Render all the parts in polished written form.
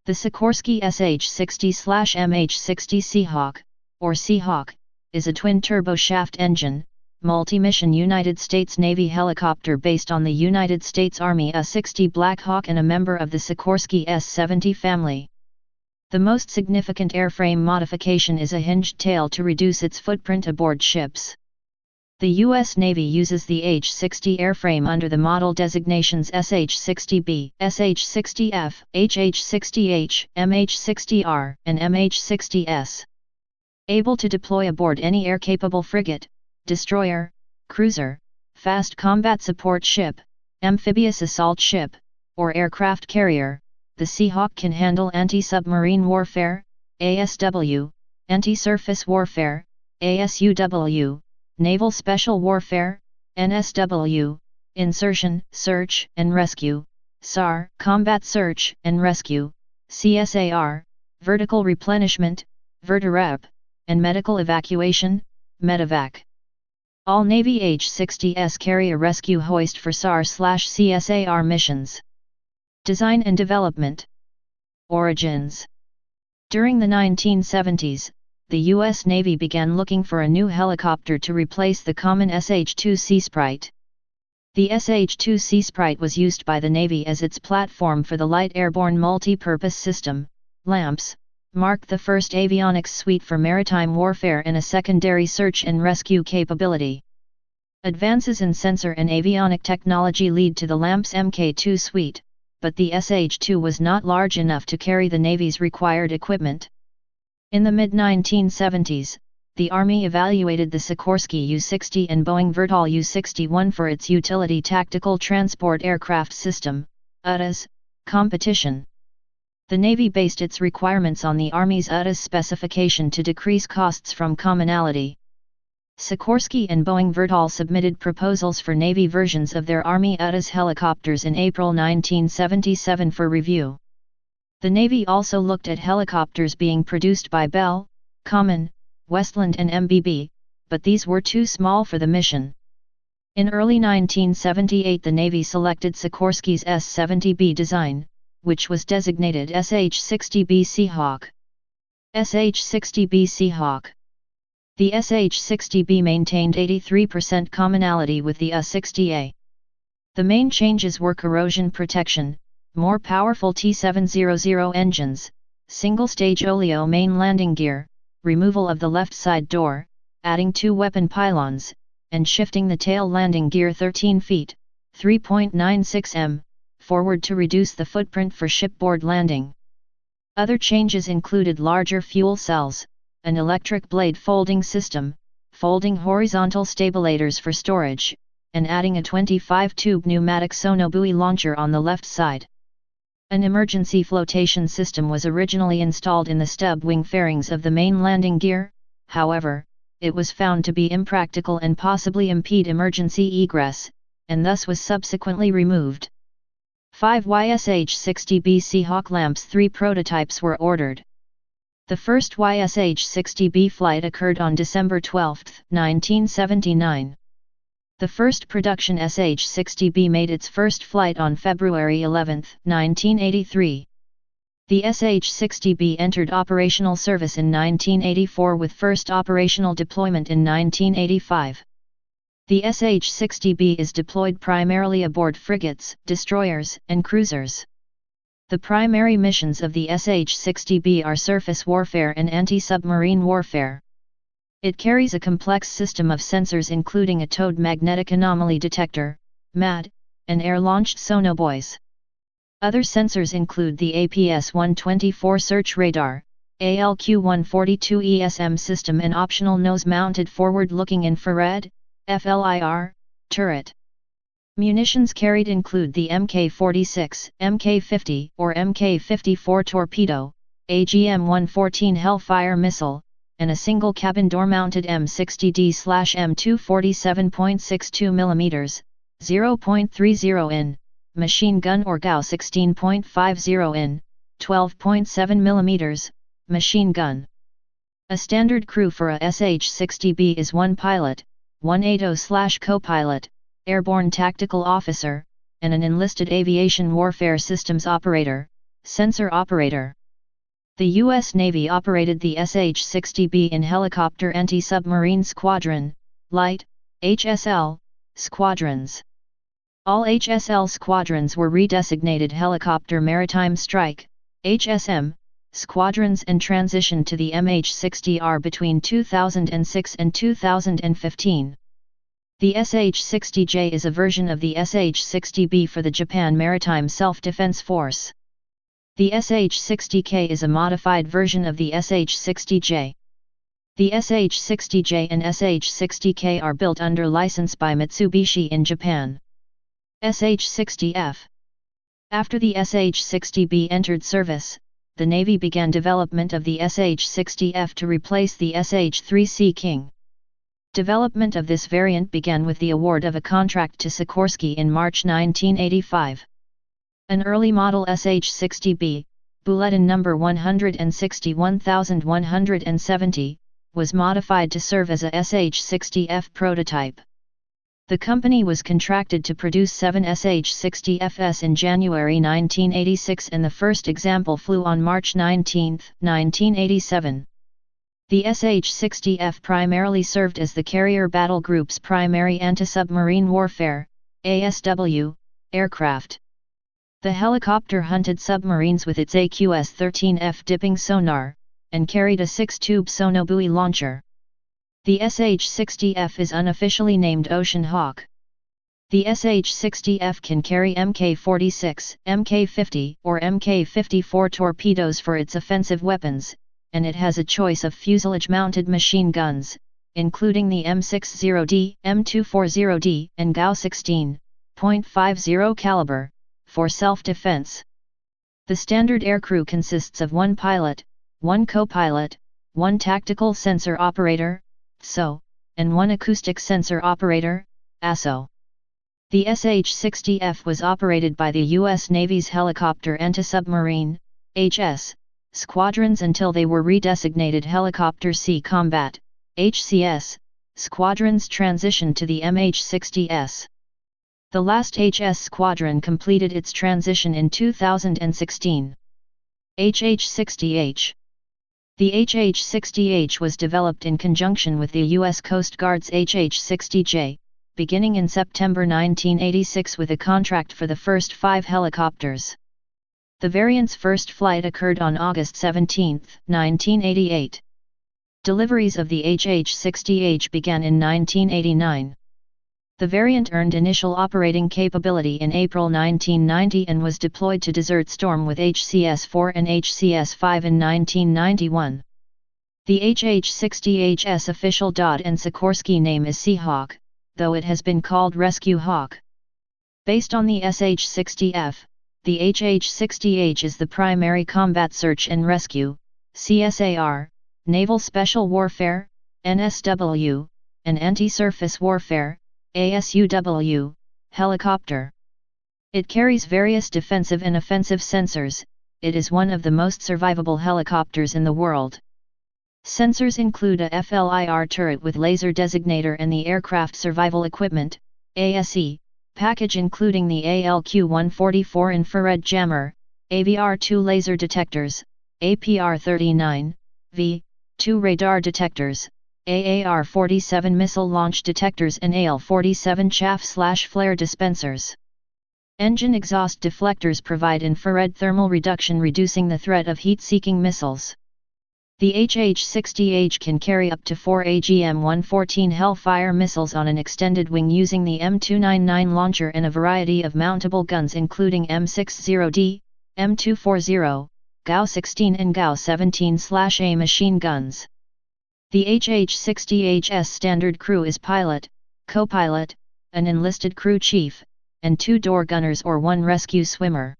The Sikorsky SH-60/MH-60 Seahawk, or Seahawk, is a twin-turboshaft engine, multi-mission United States Navy helicopter based on the United States Army A-60 Black Hawk and a member of the Sikorsky S-70 family. The most significant airframe modification is a hinged tail to reduce its footprint aboard ships. The U.S. Navy uses the H-60 airframe under the model designations SH-60B, SH-60F, HH-60H, MH-60R, and MH-60S. Able to deploy aboard any air-capable frigate, destroyer, cruiser, fast combat support ship, amphibious assault ship, or aircraft carrier, the Seahawk can handle anti-submarine warfare, ASW, anti-surface warfare, ASUW, naval special warfare, NSW, insertion, search and rescue, SAR, combat search and rescue, CSAR, vertical replenishment, VertiRep, and medical evacuation, Medevac. All Navy H-60s carry a rescue hoist for SAR/CSAR missions. Design and development. Origins. During the 1970s, the U.S. Navy began looking for a new helicopter to replace the common SH-2 Seasprite. The SH-2 Seasprite was used by the Navy as its platform for the Light Airborne Multi-Purpose System, LAMPS, marked the first avionics suite for maritime warfare and a secondary search and rescue capability. Advances in sensor and avionic technology lead to the LAMPS Mk2 suite, but the SH-2 was not large enough to carry the Navy's required equipment. In the mid-1970s, the Army evaluated the Sikorsky U-60 and Boeing Vertol U-61 for its Utility Tactical Transport Aircraft System, UTAS, competition. The Navy based its requirements on the Army's UTAS specification to decrease costs from commonality. Sikorsky and Boeing Vertol submitted proposals for Navy versions of their Army UTAS helicopters in April 1977 for review. The Navy also looked at helicopters being produced by Bell, Common, Westland and MBB, but these were too small for the mission. In early 1978 the Navy selected Sikorsky's S-70B design, which was designated SH-60B Seahawk. SH-60B Seahawk. The SH-60B maintained 83% commonality with the A-60A. The main changes were corrosion protection, more powerful T700 engines, single-stage oleo main landing gear, removal of the left side door, adding 2 weapon pylons, and shifting the tail landing gear 13 feet, 3.96 m, forward to reduce the footprint for shipboard landing. Other changes included larger fuel cells, an electric blade folding system, folding horizontal stabilators for storage, and adding a 25-tube pneumatic sonobuoy launcher on the left side. An emergency flotation system was originally installed in the stub wing fairings of the main landing gear, however, it was found to be impractical and possibly impede emergency egress, and thus was subsequently removed. 5 YSH-60B Seahawk LAMPS 3 prototypes were ordered. The first YSH-60B flight occurred on December 12, 1979. The first production SH-60B made its first flight on February 11, 1983. The SH-60B entered operational service in 1984 with first operational deployment in 1985. The SH-60B is deployed primarily aboard frigates, destroyers, and cruisers. The primary missions of the SH-60B are surface warfare and anti-submarine warfare. It carries a complex system of sensors including a towed magnetic anomaly detector, MAD, and air-launched sonobuoys. Other sensors include the APS-124 search radar, ALQ-142 ESM system and optional nose-mounted forward-looking infrared, FLIR, turret. Munitions carried include the Mk-46, Mk-50 or Mk-54 torpedo, AGM-114 Hellfire missile, and a single cabin door-mounted M60D/M247.62 mm, 0.30 in, machine gun or GAU 16.50 in, 12.7 mm, machine gun. A standard crew for a SH-60B is 1 pilot, 1 ATO/co-pilot, airborne tactical officer, and an enlisted aviation warfare systems operator, Sensor operator. The U.S. Navy operated the SH-60B in helicopter anti-submarine squadron, light, HSL, squadrons. All HSL squadrons were redesignated Helicopter Maritime Strike, HSM, squadrons and transitioned to the MH-60R between 2006 and 2015. The SH-60J is a version of the SH-60B for the Japan Maritime Self-Defense Force. The SH-60K is a modified version of the SH-60J. The SH-60J and SH-60K are built under license by Mitsubishi in Japan. SH-60F. After the SH-60B entered service, the Navy began development of the SH-60F to replace the SH-3C King. Development of this variant began with the award of a contract to Sikorsky in March 1985. An early model SH-60B, bulletin number 161170, was modified to serve as a SH-60F prototype. The company was contracted to produce 7 SH-60Fs in January 1986 and the first example flew on March 19, 1987. The SH-60F primarily served as the Carrier Battle Group's primary anti-submarine warfare, ASW, aircraft. The helicopter hunted submarines with its AQS-13F dipping sonar, and carried a 6-tube sonobuoy launcher. The SH-60F is unofficially named Ocean Hawk. The SH-60F can carry Mk-46, Mk-50 or Mk-54 torpedoes for its offensive weapons, and it has a choice of fuselage-mounted machine guns, including the M60D, M240D and Gau-16.50 caliber, for self-defense. The standard aircrew consists of 1 pilot, 1 co-pilot, 1 tactical sensor operator, SO, and 1 acoustic sensor operator, ASO. The SH-60F was operated by the U.S. Navy's Helicopter Anti-Submarine, HS, squadrons until they were redesignated Helicopter Sea Combat, HCS, squadrons transitioned to the MH-60S. The last HS squadron completed its transition in 2016. HH-60H. The HH-60H was developed in conjunction with the U.S. Coast Guard's HH-60J, beginning in September 1986 with a contract for the first 5 helicopters. The variant's first flight occurred on August 17, 1988. Deliveries of the HH-60H began in 1989. The variant earned initial operating capability in April 1990 and was deployed to Desert Storm with HCS-4 and HCS-5 in 1991. The HH-60H's official DOD and Sikorsky name is Seahawk, though it has been called Rescue Hawk. Based on the SH-60F, the HH-60H is the primary combat search and rescue, CSAR, naval special warfare, NSW, and anti-surface warfare, ASUW, helicopter. It carries various defensive and offensive sensors. It is one of the most survivable helicopters in the world. Sensors include a FLIR turret with laser designator and the Aircraft Survival Equipment, ASE, package including the ALQ-144 infrared jammer, AVR-2 laser detectors, APR-39, V, 2 radar detectors, AAR-47 missile launch detectors and AL-47 chaff/flare dispensers. Engine exhaust deflectors provide infrared thermal reduction, reducing the threat of heat-seeking missiles. The HH-60H can carry up to 4 AGM-114 Hellfire missiles on an extended wing using the M299 launcher and a variety of mountable guns including M60D, M240, Gau-16 and Gau-17/A machine guns. The HH-60H's standard crew is pilot, co-pilot, an enlisted crew chief, and 2 door gunners or 1 rescue swimmer.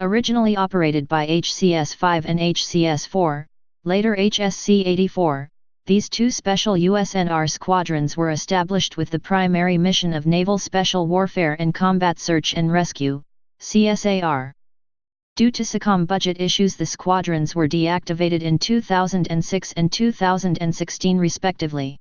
Originally operated by HCS-5 and HCS-4, later HSC-84, these 2 special USNR squadrons were established with the primary mission of Naval Special Warfare and Combat Search and Rescue, CSAR. Due to SOCOM budget issues, the squadrons were deactivated in 2006 and 2016 respectively.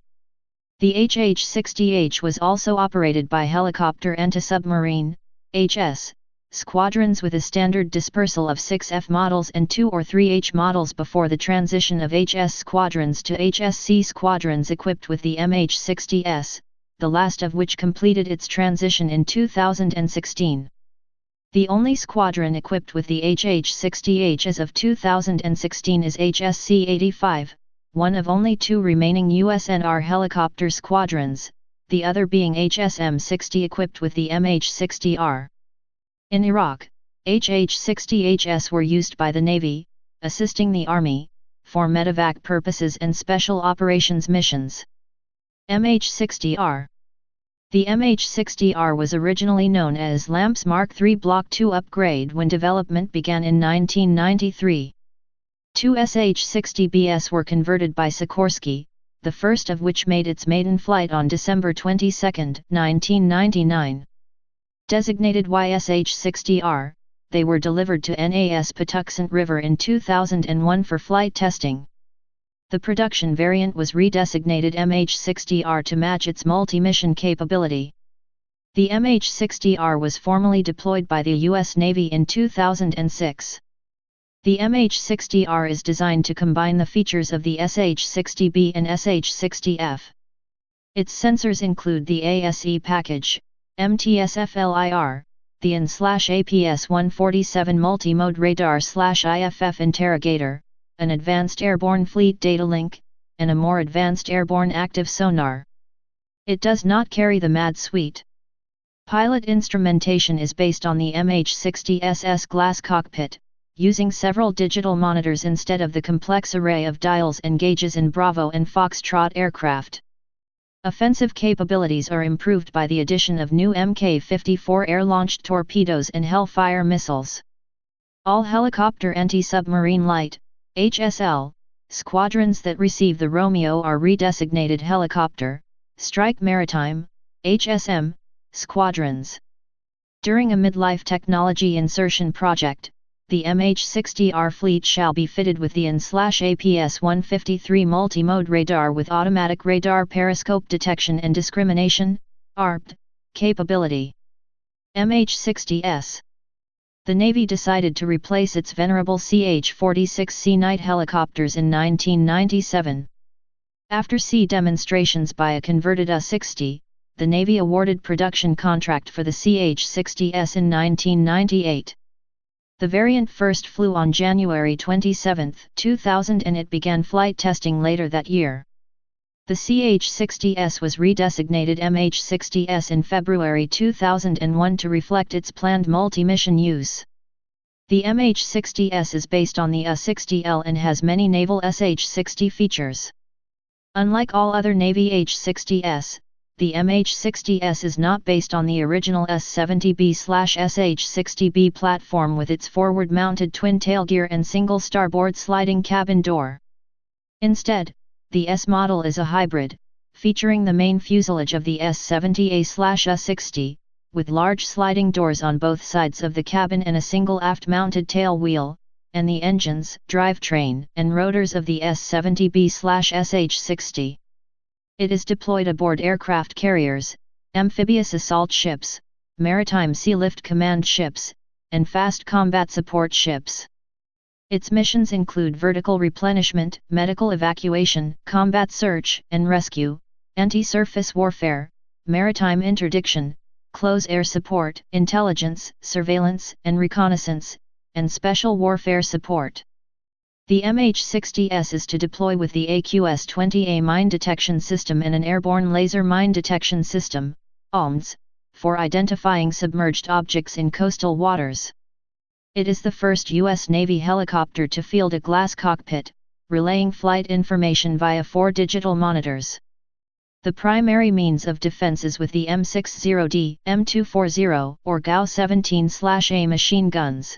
The HH-60H was also operated by Helicopter Anti-Submarine, HS, squadrons with a standard dispersal of 6 F models and 2 or 3 H models before the transition of HS squadrons to HSC squadrons equipped with the MH-60S, the last of which completed its transition in 2016. The only squadron equipped with the HH-60H as of 2016 is HSC-85, one of only 2 remaining USNR helicopter squadrons, the other being HSM-60 equipped with the MH-60R. In Iraq, HH-60HS were used by the Navy, assisting the Army, for medevac purposes and special operations missions. MH-60R. The MH-60R was originally known as LAMPS Mark III Block II upgrade when development began in 1993. 2 SH-60BS were converted by Sikorsky, the first of which made its maiden flight on December 22, 1999. Designated YSH-60R, they were delivered to NAS Patuxent River in 2001 for flight testing. The production variant was redesignated MH-60R to match its multi-mission capability. The MH-60R was formally deployed by the U.S. Navy in 2006. The MH-60R is designed to combine the features of the SH-60B and SH-60F. Its sensors include the ASE package, MTSFLIR, the IN/APS-147 multi-mode radar/IFF interrogator, an advanced airborne fleet data link, and a more advanced airborne active sonar. It does not carry the MAD suite. Pilot instrumentation is based on the MH-60SS glass cockpit, using several digital monitors instead of the complex array of dials and gauges in Bravo and Foxtrot aircraft. Offensive capabilities are improved by the addition of new Mk-54 air-launched torpedoes and Hellfire missiles. All helicopter anti-submarine light (HSL) squadrons that receive the Romeo are redesignated helicopter, strike maritime (HSM) squadrons. During a midlife technology insertion project, the MH-60R fleet shall be fitted with the IN/APS-153 multi-mode radar with automatic radar periscope detection and discrimination (ARPD) capability. MH-60S. The Navy decided to replace its venerable CH-46C Knight helicopters in 1997. After sea demonstrations by a converted A-60, the Navy awarded production contract for the CH-60S in 1998. The variant first flew on January 27, 2000 and it began flight testing later that year. The CH-60S was redesignated MH-60S in February 2001 to reflect its planned multi-mission use. The MH-60S is based on the A-60L and has many naval SH-60 features. Unlike all other Navy H-60S, the MH-60S is not based on the original S-70B/SH-60B platform with its forward-mounted twin-tail gear and single starboard sliding cabin door. Instead, the S model is a hybrid, featuring the main fuselage of the S-70A/A-60, with large sliding doors on both sides of the cabin and a single aft-mounted tail wheel, and the engines, drivetrain, and rotors of the S-70B/SH-60. It is deployed aboard aircraft carriers, amphibious assault ships, maritime sea lift command ships, and fast combat support ships. Its missions include vertical replenishment, medical evacuation, combat search and rescue, anti-surface warfare, maritime interdiction, close air support, intelligence, surveillance and reconnaissance, and special warfare support. The MH-60S is to deploy with the AQS-20A mine detection system and an airborne laser mine detection system, ALMS, for identifying submerged objects in coastal waters. It is the first U.S. Navy helicopter to field a glass cockpit, relaying flight information via 4 digital monitors. The primary means of defense is with the M60D, M240, or GAU-17/A machine guns.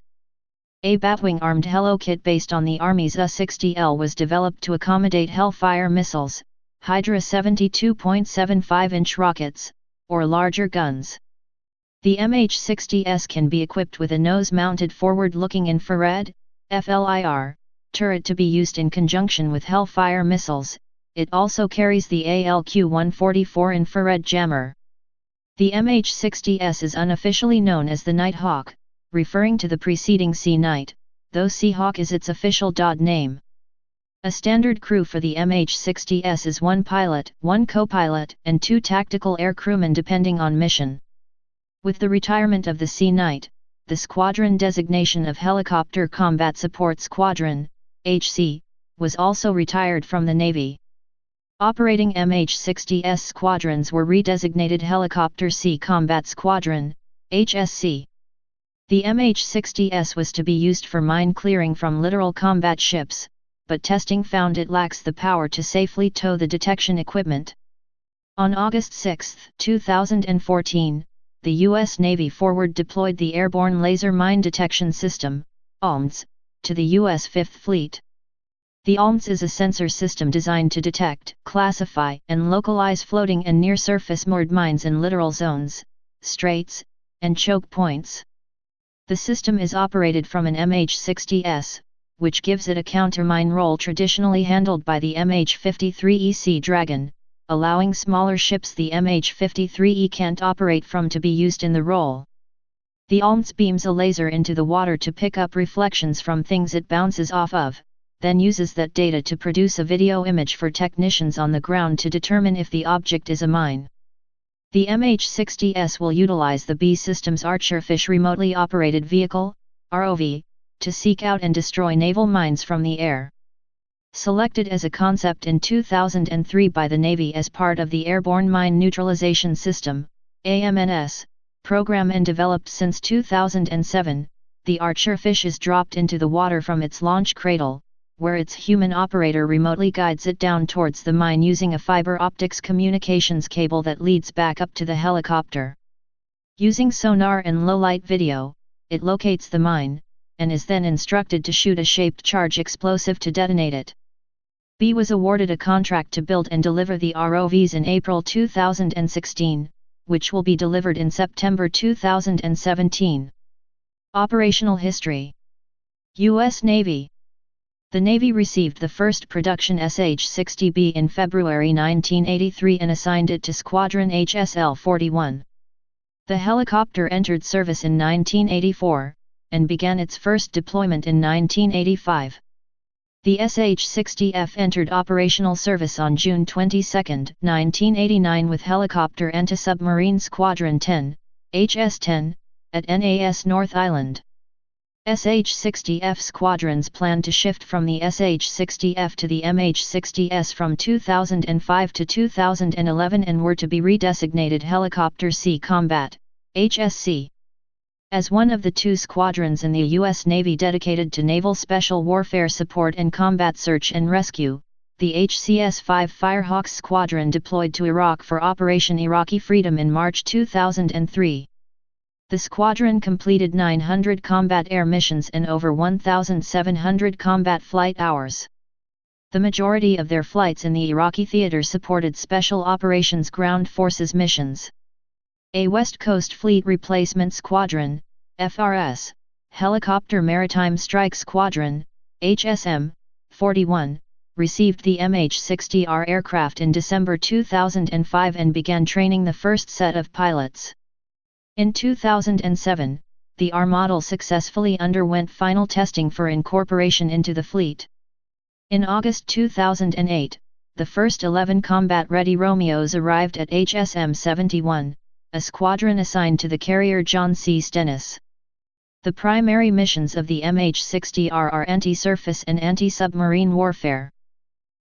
A batwing-armed helokit based on the Army's A-60L was developed to accommodate Hellfire missiles, Hydra 72.75-inch rockets, or larger guns. The MH-60S can be equipped with a nose-mounted forward-looking infrared (FLIR) turret to be used in conjunction with Hellfire missiles. It also carries the ALQ-144 infrared jammer. The MH-60S is unofficially known as the Nighthawk, referring to the preceding Sea Knight, though Seahawk is its official name. A standard crew for the MH-60S is 1 pilot, 1 co-pilot, and 2 tactical air crewmen depending on mission. With the retirement of the Sea Knight, the squadron designation of Helicopter Combat Support Squadron, HC, was also retired from the Navy. Operating MH-60S squadrons were redesignated Helicopter Sea Combat Squadron, HSC. The MH-60S was to be used for mine clearing from littoral combat ships, but testing found it lacks the power to safely tow the detection equipment. On August 6, 2014, the U.S. Navy forward deployed the Airborne Laser Mine Detection System, ALMDS, to the U.S. Fifth Fleet. The ALMDS is a sensor system designed to detect, classify, and localize floating and near-surface moored mines in littoral zones, straits, and choke points. The system is operated from an MH-60S, which gives it a countermine role traditionally handled by the MH-53E Sea Dragon, allowing smaller ships the MH-53E can't operate from to be used in the role. The ALMDS beams a laser into the water to pick up reflections from things it bounces off of, then uses that data to produce a video image for technicians on the ground to determine if the object is a mine. The MH-60S will utilize the B Systems Archerfish Remotely Operated Vehicle, ROV, to seek out and destroy naval mines from the air. Selected as a concept in 2003 by the Navy as part of the Airborne Mine Neutralization System, AMNS, program and developed since 2007, the Archerfish is dropped into the water from its launch cradle, where its human operator remotely guides it down towards the mine using a fiber optics communications cable that leads back up to the helicopter. Using sonar and low-light video, it locates the mine, and is then instructed to shoot a shaped charge explosive to detonate it. B was awarded a contract to build and deliver the ROVs in April 2016, which will be delivered in September 2017. Operational history. U.S. Navy. The Navy received the first production SH-60B in February 1983 and assigned it to Squadron HSL-41. The helicopter entered service in 1984, and began its first deployment in 1985. The SH-60F entered operational service on June 22, 1989 with Helicopter Anti-Submarine Squadron 10, HS-10, at NAS North Island. SH-60F squadrons planned to shift from the SH-60F to the MH-60S from 2005 to 2011 and were to be redesignated Helicopter Sea Combat, HSC. As one of the 2 squadrons in the U.S. Navy dedicated to naval special warfare support and combat search and rescue, the HCS-5 Firehawks Squadron deployed to Iraq for Operation Iraqi Freedom in March 2003. The squadron completed 900 combat air missions and over 1,700 combat flight hours. The majority of their flights in the Iraqi theater supported Special Operations Ground Forces missions. A West Coast Fleet Replacement Squadron, FRS, Helicopter Maritime Strike Squadron, HSM, 41, received the MH-60R aircraft in December 2005 and began training the first set of pilots. In 2007, the R model successfully underwent final testing for incorporation into the fleet. In August 2008, the first 11 combat-ready Romeos arrived at HSM 71, a squadron assigned to the carrier John C. Stennis. The primary missions of the MH-60R are anti-surface and anti-submarine warfare.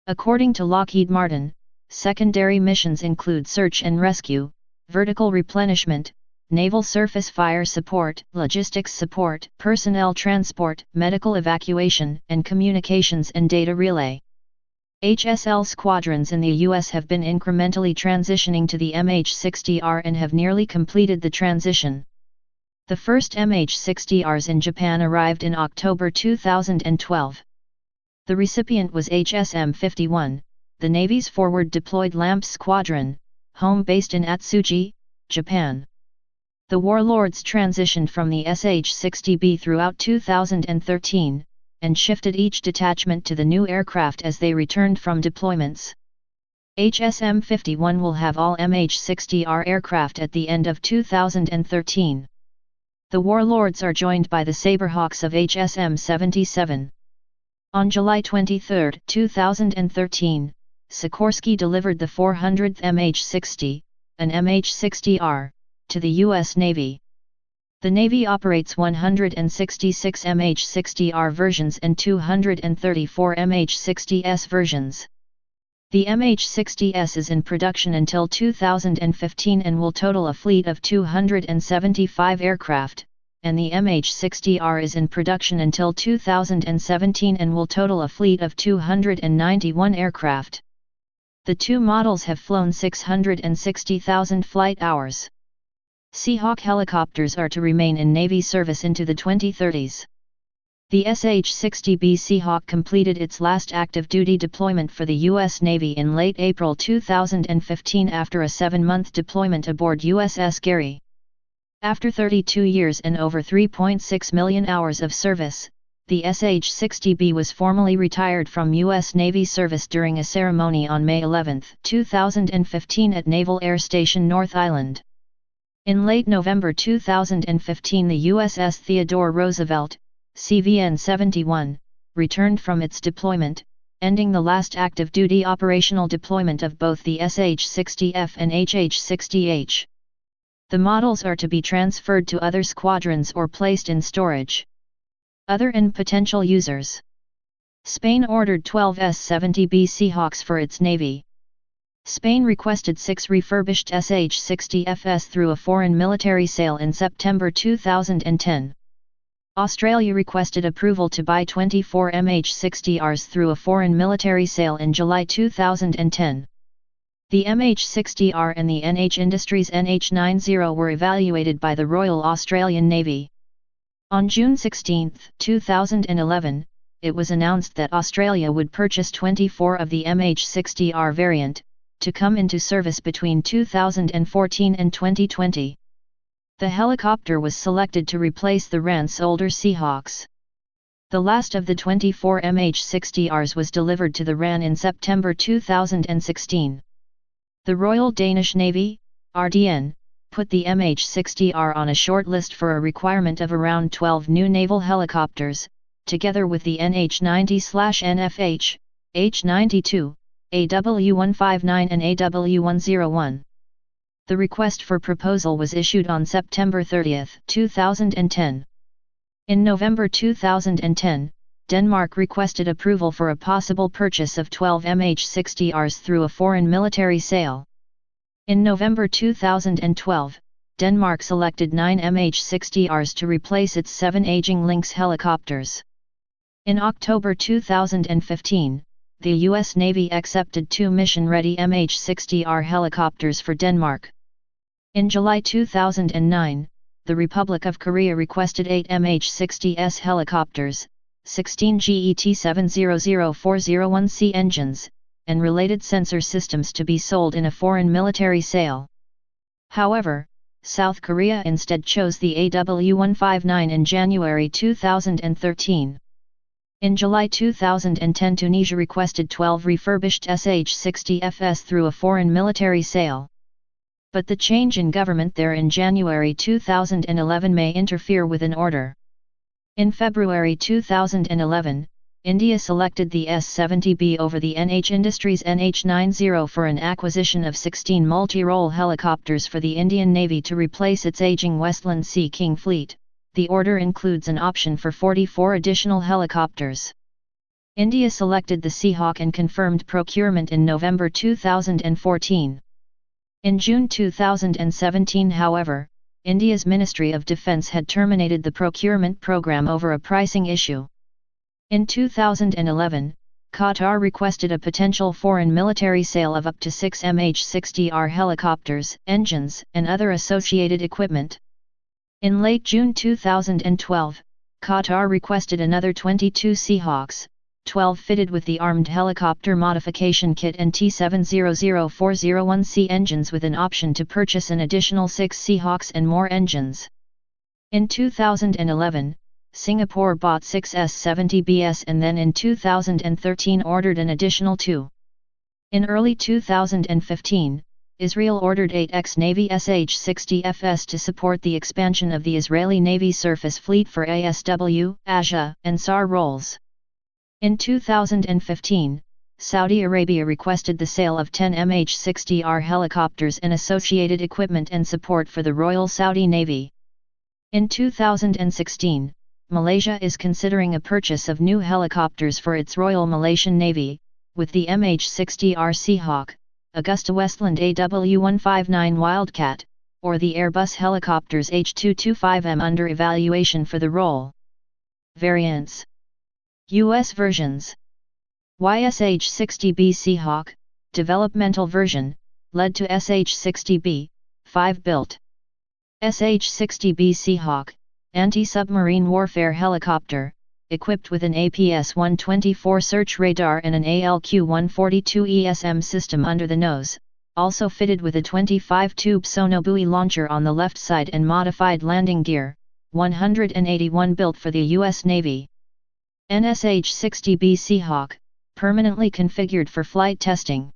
According to Lockheed Martin, secondary missions include search and rescue, vertical replenishment, naval surface fire support, logistics support, personnel transport, medical evacuation, and communications and data relay. HSL squadrons in the U.S. have been incrementally transitioning to the MH-60R and have nearly completed the transition. The first MH-60Rs in Japan arrived in October 2012. The recipient was HSM 51, the Navy's forward-deployed LAMP squadron, home-based in Atsugi, Japan. The Warlords transitioned from the SH-60B throughout 2013, and shifted each detachment to the new aircraft as they returned from deployments. HSM 51 will have all MH-60R aircraft at the end of 2013. The warlords are joined by the Saberhawks of HSM 77. On July 23, 2013, Sikorsky delivered the 400th MH-60, an MH-60R, to the U.S. Navy. The Navy operates 166 MH-60R versions and 234 MH-60S versions. The MH-60S is in production until 2015 and will total a fleet of 275 aircraft, and the MH-60R is in production until 2017 and will total a fleet of 291 aircraft. The two models have flown 660,000 flight hours. Seahawk helicopters are to remain in Navy service into the 2030s. The SH-60B Seahawk completed its last active duty deployment for the U.S. Navy in late April 2015 after a 7-month deployment aboard USS Gary. After 32 years and over 3.6 million hours of service, the SH-60B was formally retired from U.S. Navy service during a ceremony on May 11, 2015 at Naval Air Station North Island. In late November 2015, the USS Theodore Roosevelt, CVN-71, returned from its deployment, ending the last active duty operational deployment of both the SH-60F and HH-60H. The models are to be transferred to other squadrons or placed in storage. Other and potential users. Spain ordered 12 S-70B Seahawks for its Navy. Spain requested 6 refurbished SH-60Fs through a foreign military sale in September 2010. Australia requested approval to buy 24 MH-60Rs through a foreign military sale in July 2010. The MH-60R and the NH Industries NH-90 were evaluated by the Royal Australian Navy. On June 16, 2011, it was announced that Australia would purchase 24 of the MH-60R variant, to come into service between 2014 and 2020. The helicopter was selected to replace the RAN's older Seahawks. The last of the 24 MH-60Rs was delivered to the RAN in September 2016. The Royal Danish Navy, RDN, put the MH-60R on a short list for a requirement of around 12 new naval helicopters, together with the NH-90/NFH, H-92, AW-159 and AW-101. The request for proposal was issued on September 30, 2010. In November 2010, Denmark requested approval for a possible purchase of 12 MH-60Rs through a foreign military sale. In November 2012, Denmark selected 9 MH-60Rs to replace its 7 aging Lynx helicopters. In October 2015, the U.S. Navy accepted 2 mission-ready MH-60R helicopters for Denmark. In July 2009, the Republic of Korea requested 8 MH-60S helicopters, 16 GET-700401C engines, and related sensor systems to be sold in a foreign military sale. However, South Korea instead chose the AW-159 in January 2013. In July 2010, Tunisia requested 12 refurbished SH-60Fs through a foreign military sale. But the change in government there in January 2011 may interfere with an order. In February 2011, India selected the S-70B over the NH Industries NH-90 for an acquisition of 16 multi-role helicopters for the Indian Navy to replace its aging Westland Sea King fleet. The order includes an option for 44 additional helicopters. India selected the Seahawk and confirmed procurement in November 2014. In June 2017, however, India's Ministry of Defence had terminated the procurement program over a pricing issue. In 2011, Qatar requested a potential foreign military sale of up to 6 MH-60R helicopters, engines, and other associated equipment. In late June 2012, Qatar requested another 22 Seahawks, 12 fitted with the Armed Helicopter Modification Kit and T-700401C engines with an option to purchase an additional 6 Seahawks and more engines. In 2011, Singapore bought 6 S-70Bs and then in 2013 ordered an additional 2. In early 2015, Israel ordered 8X Navy SH-60FS to support the expansion of the Israeli Navy surface fleet for ASW, ASA, and SAR roles. In 2015, Saudi Arabia requested the sale of 10 MH-60R helicopters and associated equipment and support for the Royal Saudi Navy. In 2016, Malaysia is considering a purchase of new helicopters for its Royal Malaysian Navy, with the MH-60R Seahawk, AgustaWestland AW159 Wildcat, or the Airbus helicopters H225M under evaluation for the role. Variants. U.S. versions. YSH-60B Seahawk, developmental version, led to SH-60B, 5 built. SH-60B Seahawk, anti-submarine warfare helicopter, equipped with an APS-124 search radar and an ALQ-142 ESM system under the nose, also fitted with a 25-tube sonobuoy launcher on the left side and modified landing gear, 181 built for the U.S. Navy. NSH-60B Seahawk, permanently configured for flight testing.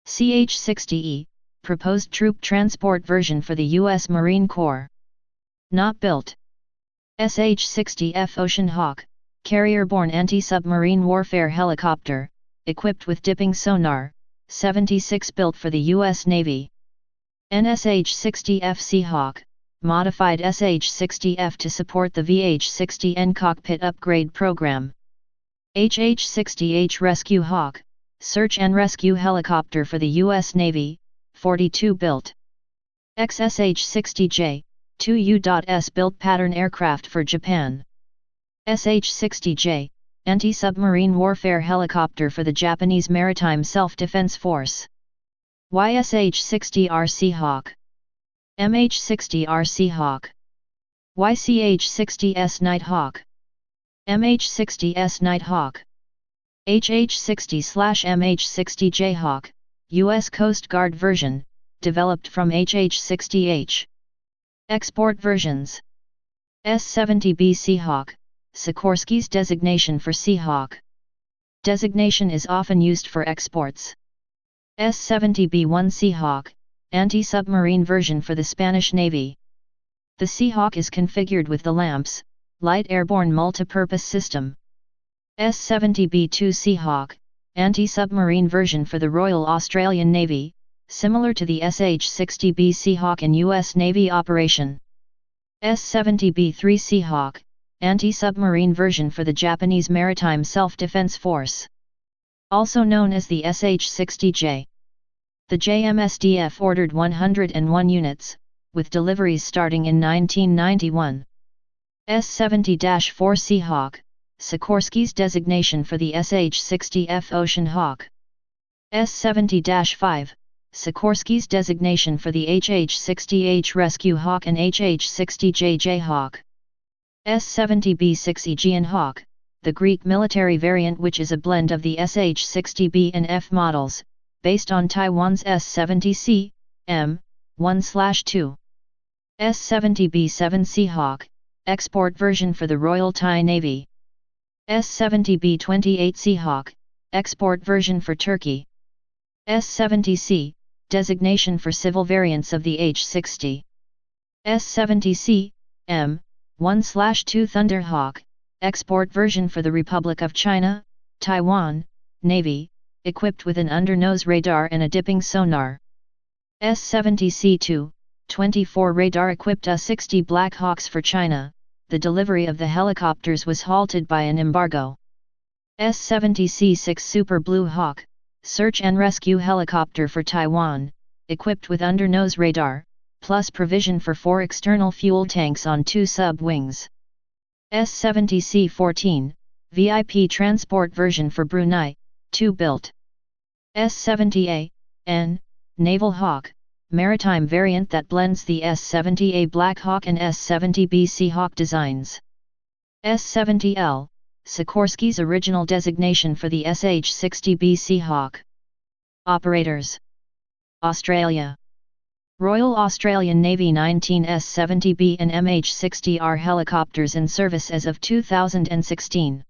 CH-60E, proposed troop transport version for the U.S. Marine Corps. Not built. SH-60F Ocean Hawk, carrier-borne anti-submarine warfare helicopter, equipped with dipping sonar, 76 built for the U.S. Navy. NSH-60F Seahawk, modified SH-60F to support the VH-60N cockpit upgrade program. HH-60H Rescue Hawk, search and rescue helicopter for the U.S. Navy, 42 built. XSH-60J, 2 U.S. built pattern aircraft for Japan. SH-60J, anti-submarine warfare helicopter for the Japanese Maritime Self-Defense Force. YSH-60R Seahawk. MH-60R Seahawk. YCH-60S Nighthawk. MH-60S Nighthawk. HH-60/MH-60 Jayhawk, U.S. Coast Guard version, developed from HH-60H. Export versions. S-70B Seahawk, Sikorsky's designation for Seahawk. Designation is often used for exports. S-70B-1 Seahawk, anti-submarine version for the Spanish Navy. The Seahawk is configured with the LAMPS, Light Airborne Multipurpose System. S-70B-2 Seahawk, anti-submarine version for the Royal Australian Navy, similar to the SH-60B Seahawk in U.S. Navy operation. S-70B-3 Seahawk, anti-submarine version for the Japanese Maritime Self-Defense Force. Also known as the SH-60J. The JMSDF ordered 101 units, with deliveries starting in 1991. S-70-4 Seahawk, Sikorsky's designation for the SH-60F Ocean Hawk. S-70-5, Sikorsky's designation for the HH-60H Rescue Hawk and HH-60J Jayhawk. S-70B-6 Aegean Hawk, the Greek military variant which is a blend of the SH-60B and F models, based on Taiwan's S-70C, M1/2. S-70B-7 Seahawk, export version for the Royal Thai Navy. S-70B-28 Seahawk, export version for Turkey. S-70C, designation for civil variants of the H-60. S-70C, M1/2 Thunderhawk, export version for the Republic of China, Taiwan, Navy, equipped with an under-nose radar and a dipping sonar. S-70C-2, 24 radar-equipped A-60 Black Hawks for China. The delivery of the helicopters was halted by an embargo. S-70C-6 Super Blue Hawk, search and rescue helicopter for Taiwan, equipped with under-nose radar, plus provision for 4 external fuel tanks on 2 sub-wings. S-70C-14, VIP transport version for Brunei, 2 built. S-70A, N, Naval Hawk, maritime variant that blends the S-70A Black Hawk and S-70B Seahawk designs. S-70L, Sikorsky's original designation for the SH-60B Seahawk. Operators. Australia. Royal Australian Navy 19 S-70B and MH-60R helicopters in service as of 2016.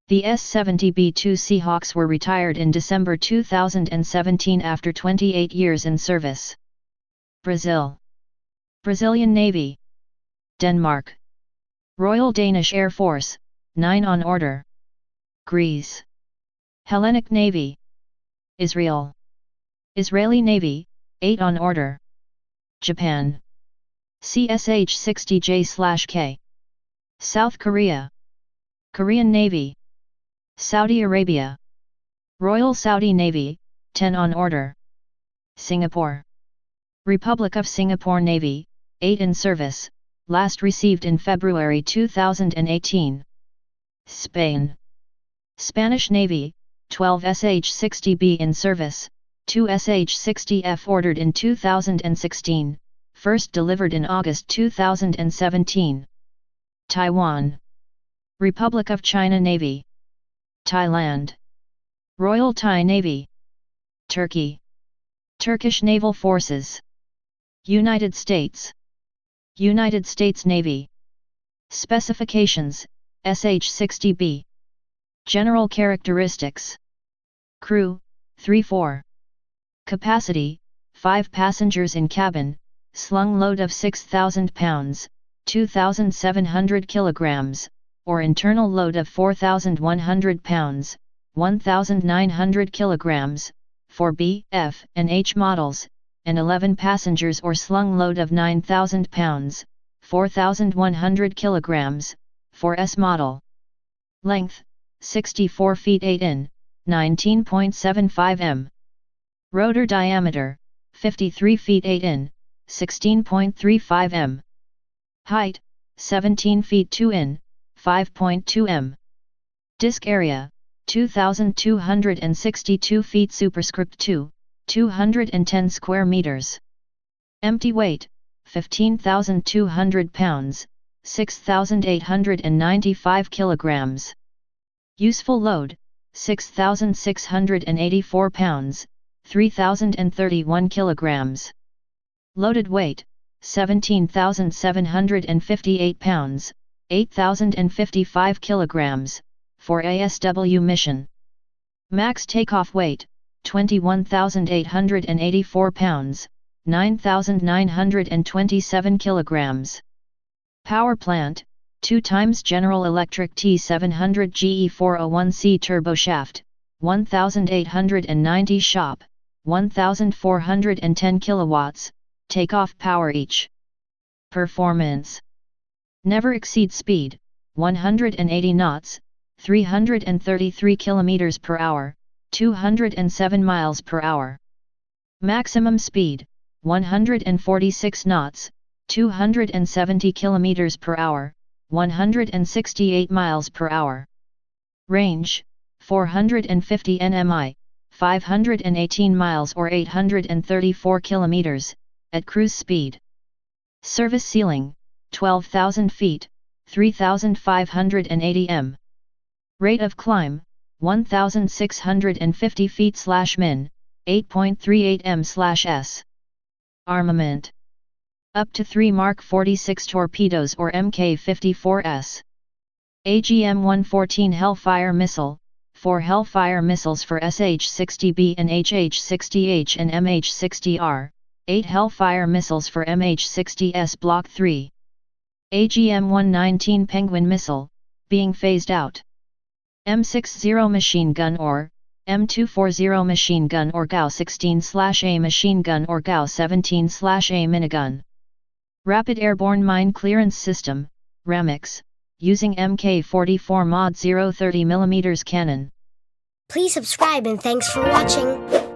The S-70B-2 Seahawks were retired in December 2017 after 28 years in service. Brazil. Brazilian Navy. Denmark. Royal Danish Air Force, 9 on order. Greece. Hellenic Navy. Israel. Israeli Navy, 8 on order. Japan. CSH-60J/K. South Korea. Korean Navy. Saudi Arabia. Royal Saudi Navy, 10 on order. Singapore. Republic of Singapore Navy, 8 in service, last received in February 2018. Spain. Spanish Navy, 12 SH-60B in service, 2 SH-60F ordered in 2016, first delivered in August 2017. Taiwan. Republic of China Navy. Thailand. Royal Thai Navy. Turkey. Turkish Naval Forces. United States. United States Navy. Specifications, SH-60B. General characteristics. Crew, 3-4. Capacity, 5 passengers in cabin, slung load of 6,000 pounds, 2,700 kilograms, or internal load of 4,100 pounds, 1,900 kilograms, for B, F, and H models, and 11 passengers or slung load of 9,000 pounds, 4,100 kilograms, for S model. Length, 64 feet 8 in, 19.75 m. Rotor diameter, 53 feet 8 in, 16.35 m. Height, 17 feet 2 in, 5.2 m. Disk area, 2,262 feet superscript 2, 210 square meters. Empty weight, 15,200 pounds, 6,895 kilograms. Useful load, 6,684 pounds, 3,031 kilograms. Loaded weight, 17,758 pounds, 8,055 kilograms, for ASW mission. Max takeoff weight, 21,884 pounds, 9,927 kilograms. Power plant, 2 times General Electric T700 GE401C turboshaft, 1,890 shop, 1,410 kilowatts, takeoff power each. Performance. Never exceed speed, 180 knots, 333 km per hour, 207 miles per hour. Maximum speed, 146 knots, 270 km per hour, 168 miles per hour. Range, 450 nmi, 518 miles or 834 km, at cruise speed. Service ceiling, 12,000 feet, 3,580 m. Rate of climb, 1,650 feet/min, 8.38 m/s. Armament. Up to 3 Mark 46 torpedoes or Mk-54s. AGM-114 Hellfire missile, 4 Hellfire missiles for SH-60B and HH-60H and MH-60R, 8 Hellfire missiles for MH-60S Block 3. AGM-119 Penguin missile, being phased out. M60 machine gun or M240 machine gun or GAU-16/A machine gun or GAU-17/A minigun. Rapid Airborne Mine Clearance System, RAMX, using Mk44 Mod 030mm cannon. Please subscribe and thanks for watching.